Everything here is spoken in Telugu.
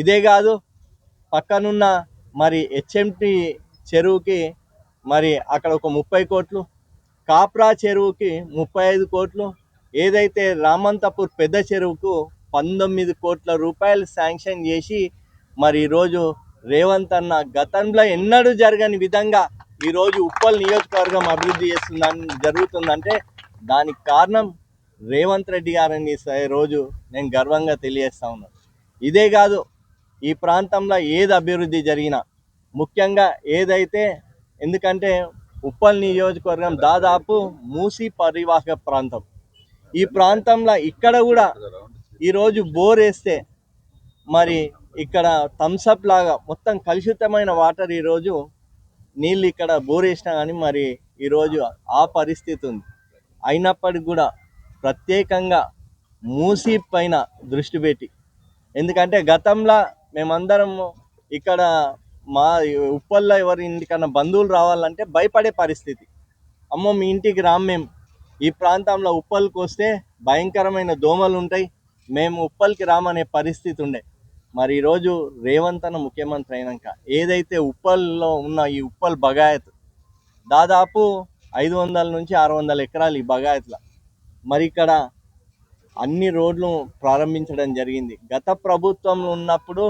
ఇదే కాదు, పక్కనున్న మరి హెచ్ఎంటి చెరువుకి మరి అక్కడ ఒక 30 కోట్లు, కాప్రా చెరువుకి 35 కోట్లు, ఏదైతే రామంతపూర్ పెద్ద చెరువుకు 19 కోట్ల రూపాయలు శాంక్షన్ చేసి మరి ఈరోజు రేవంత్ అన్న గతంలో ఎన్నడూ జరగని విధంగా ఈరోజు ఉప్పల్ నియోజకవర్గం అభివృద్ధి జరుగుతుందంటే దానికి కారణం రేవంత్ రెడ్డి గారని రోజు నేను గర్వంగా తెలియజేస్తా ఉన్నాను. ఇదే కాదు, ఈ ప్రాంతంలో ఏది అభివృద్ధి జరిగినా ముఖ్యంగా ఏదైతే, ఎందుకంటే ఉప్పల్ నియోజకవర్గం దాదాపు మూసీ పరివాహక ప్రాంతం. ఈ ప్రాంతంలో ఇక్కడ కూడా ఈరోజు బోర్ వేస్తే మరి ఇక్కడ థమ్సప్ లాగా మొత్తం కలుషితమైన వాటర్ ఈరోజు నీళ్ళు ఇక్కడ బోర్ వేసినా కానీ మరి ఈరోజు ఆ పరిస్థితి ఉంది. అయినప్పటికీ కూడా ప్రత్యేకంగా మూసీ పైన దృష్టి పెట్టి, ఎందుకంటే గతంలో మేమందరం ఇక్కడ మా ఉప్పల్లో ఎవరి ఇంటికన్నా బంధువులు రావాలంటే భయపడే పరిస్థితి. అమ్మో మీ ఇంటికి రాం, మేము ఈ ప్రాంతంలో ఉప్పల్కి వస్తే భయంకరమైన దోమలు ఉంటాయి, మేము ఉప్పల్కి రామనే పరిస్థితి ఉండే. మరి ఈరోజు రేవంత్ అన్న ముఖ్యమంత్రి అయినాక ఏదైతే ఉప్పల్లో ఉన్న ఈ ఉప్పల్ బగాయత్ దాదాపు 500 నుంచి 600 ఎకరాలు ఈ బగాయత్లో, మరి ఇక్కడ అన్ని రోడ్లు ప్రారంభించడం జరిగింది. గత ప్రభుత్వంలో ఉన్నప్పుడు